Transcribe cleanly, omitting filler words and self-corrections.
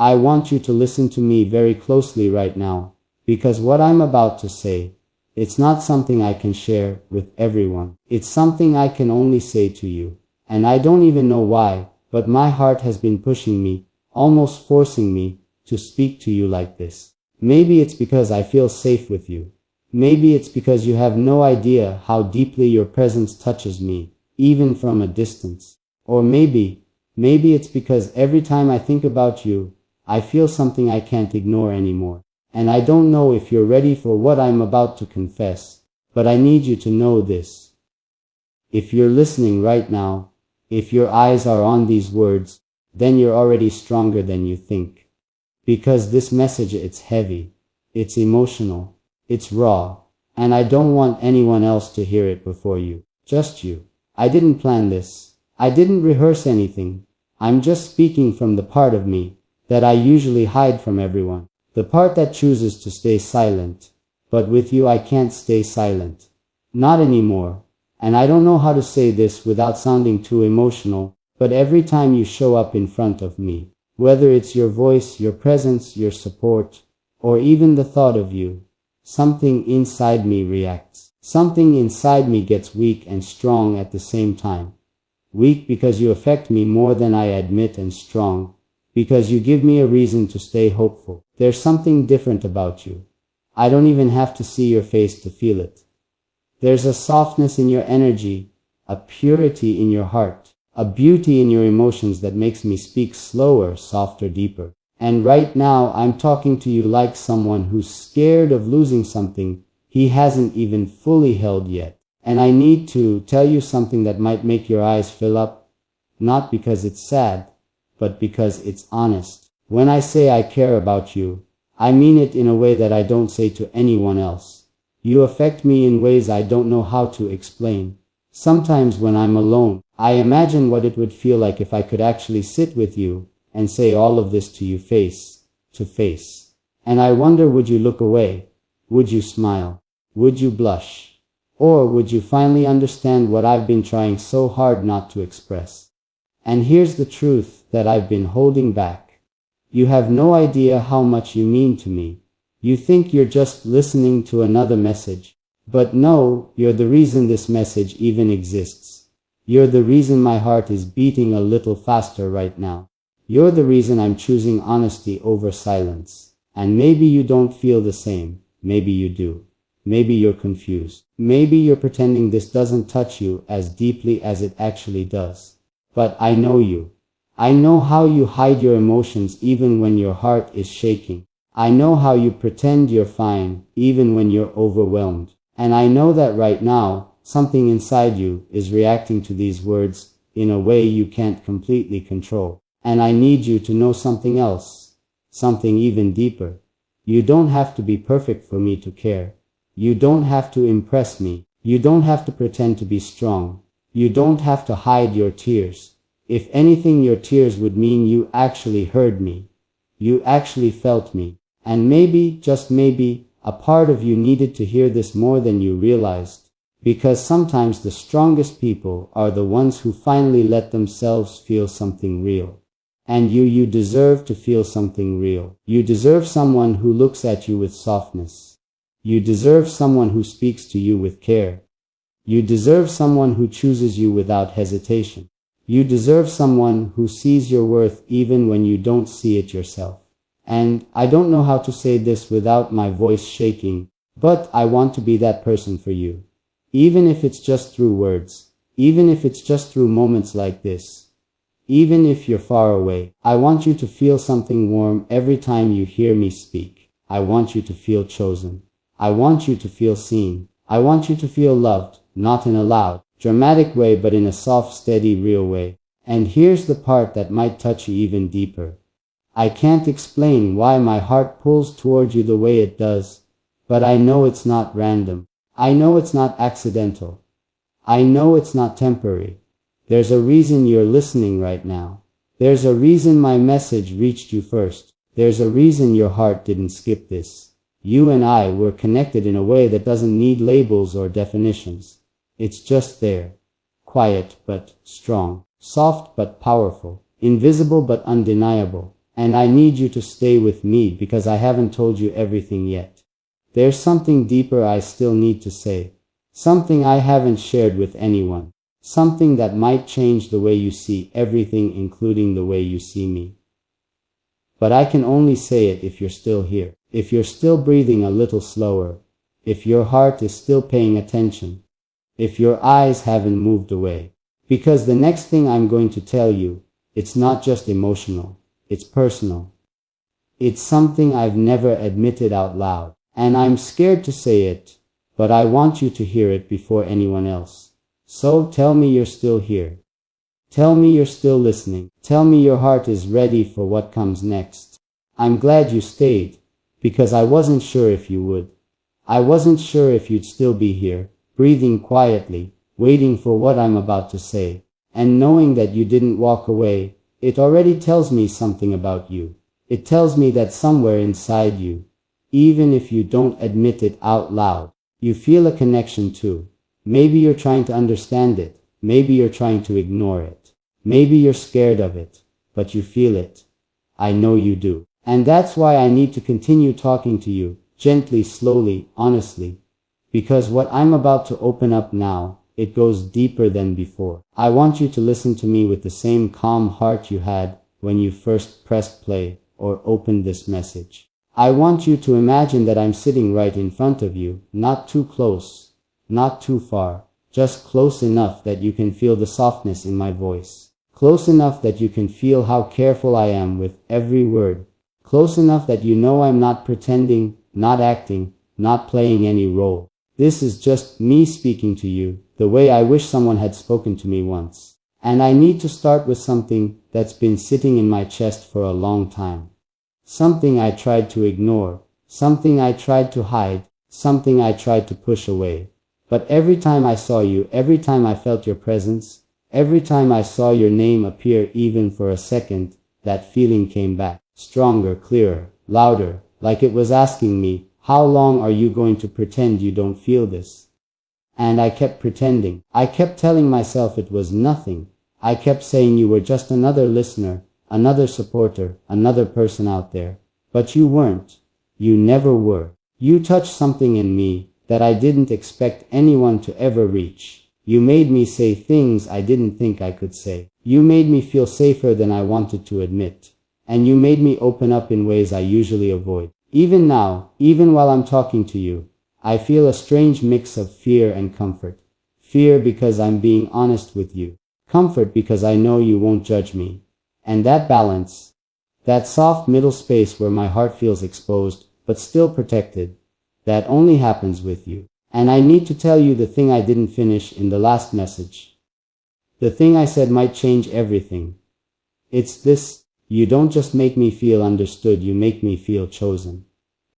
I want you to listen to me very closely right now, because what I'm about to say, it's not something I can share with everyone. It's something I can only say to you. And I don't even know why, but my heart has been pushing me, almost forcing me, to speak to you like this. Maybe it's because I feel safe with you. Maybe it's because you have no idea how deeply your presence touches me, even from a distance. Or maybe it's because every time I think about you, I feel something I can't ignore anymore. And I don't know if you're ready for what I'm about to confess, but I need you to know this. If you're listening right now, if your eyes are on these words, then you're already stronger than you think. Because this message, it's heavy, it's emotional, it's raw, and I don't want anyone else to hear it before you. Just you. I didn't plan this. I didn't rehearse anything. I'm just speaking from the part of me that I usually hide from everyone. The part that chooses to stay silent. But with you I can't stay silent. Not anymore. And I don't know how to say this without sounding too emotional, but every time you show up in front of me, whether it's your voice, your presence, your support, or even the thought of you, something inside me reacts. Something inside me gets weak and strong at the same time. Weak because you affect me more than I admit, and strong because you give me a reason to stay hopeful. There's something different about you. I don't even have to see your face to feel it. There's a softness in your energy, a purity in your heart, a beauty in your emotions that makes me speak slower, softer, deeper. And right now I'm talking to you like someone who's scared of losing something he hasn't even fully held yet. And I need to tell you something that might make your eyes fill up, not because it's sad, but because it's honest. When I say I care about you, I mean it in a way that I don't say to anyone else. You affect me in ways I don't know how to explain. Sometimes when I'm alone, I imagine what it would feel like if I could actually sit with you and say all of this to you face to face. And I wonder, would you look away? Would you smile? Would you blush? Or would you finally understand what I've been trying so hard not to express? And here's the truth that I've been holding back. You have no idea how much you mean to me. You think you're just listening to another message. But no, you're the reason this message even exists. You're the reason my heart is beating a little faster right now. You're the reason I'm choosing honesty over silence. And maybe you don't feel the same. Maybe you do. Maybe you're confused. Maybe you're pretending this doesn't touch you as deeply as it actually does. But I know you. I know how you hide your emotions even when your heart is shaking. I know how you pretend you're fine even when you're overwhelmed. And I know that right now, something inside you is reacting to these words in a way you can't completely control. And I need you to know something else. Something even deeper. You don't have to be perfect for me to care. You don't have to impress me. You don't have to pretend to be strong. You don't have to hide your tears. If anything, your tears would mean you actually heard me. You actually felt me. And maybe, just maybe, a part of you needed to hear this more than you realized. Because sometimes the strongest people are the ones who finally let themselves feel something real. And you deserve to feel something real. You deserve someone who looks at you with softness. You deserve someone who speaks to you with care. You deserve someone who chooses you without hesitation. You deserve someone who sees your worth even when you don't see it yourself. And I don't know how to say this without my voice shaking, but I want to be that person for you. Even if it's just through words, even if it's just through moments like this, even if you're far away, I want you to feel something warm every time you hear me speak. I want you to feel chosen. I want you to feel seen. I want you to feel loved, not in a loud, dramatic way, but in a soft, steady, real way. And here's the part that might touch you even deeper. I can't explain why my heart pulls toward you the way it does, but I know it's not random. I know it's not accidental. I know it's not temporary. There's a reason you're listening right now. There's a reason my message reached you first. There's a reason your heart didn't skip this. You and I were connected in a way that doesn't need labels or definitions. It's just there. Quiet but strong. Soft but powerful. Invisible but undeniable. And I need you to stay with me because I haven't told you everything yet. There's something deeper I still need to say. Something I haven't shared with anyone. Something that might change the way you see everything, including the way you see me. But I can only say it if you're still here. If you're still breathing a little slower. If your heart is still paying attention. If your eyes haven't moved away. Because the next thing I'm going to tell you, it's not just emotional. It's personal. It's something I've never admitted out loud. And I'm scared to say it, but I want you to hear it before anyone else. So tell me you're still here. Tell me you're still listening. Tell me your heart is ready for what comes next. I'm glad you stayed, because I wasn't sure if you would. I wasn't sure if you'd still be here, breathing quietly, waiting for what I'm about to say. And knowing that you didn't walk away, it already tells me something about you. It tells me that somewhere inside you, even if you don't admit it out loud, you feel a connection too. Maybe you're trying to understand it. Maybe you're trying to ignore it. Maybe you're scared of it, but you feel it. I know you do. And that's why I need to continue talking to you, gently, slowly, honestly. Because what I'm about to open up now, it goes deeper than before. I want you to listen to me with the same calm heart you had when you first pressed play or opened this message. I want you to imagine that I'm sitting right in front of you, not too close, not too far, just close enough that you can feel the softness in my voice. Close enough that you can feel how careful I am with every word. Close enough that you know I'm not pretending, not acting, not playing any role. This is just me speaking to you, the way I wish someone had spoken to me once. And I need to start with something that's been sitting in my chest for a long time. Something I tried to ignore, something I tried to hide, something I tried to push away. But every time I saw you, every time I felt your presence, every time I saw your name appear even for a second, that feeling came back. Stronger, clearer, louder, like it was asking me, how long are you going to pretend you don't feel this? And I kept pretending. I kept telling myself it was nothing. I kept saying you were just another listener, another supporter, another person out there. But you weren't. You never were. You touched something in me that I didn't expect anyone to ever reach. You made me say things I didn't think I could say. You made me feel safer than I wanted to admit. And you made me open up in ways I usually avoid. Even now, even while I'm talking to you, I feel a strange mix of fear and comfort. Fear because I'm being honest with you. Comfort because I know you won't judge me. And that balance, that soft middle space where my heart feels exposed, but still protected, that only happens with you. And I need to tell you the thing I didn't finish in the last message. The thing I said might change everything. It's this: you don't just make me feel understood, you make me feel chosen.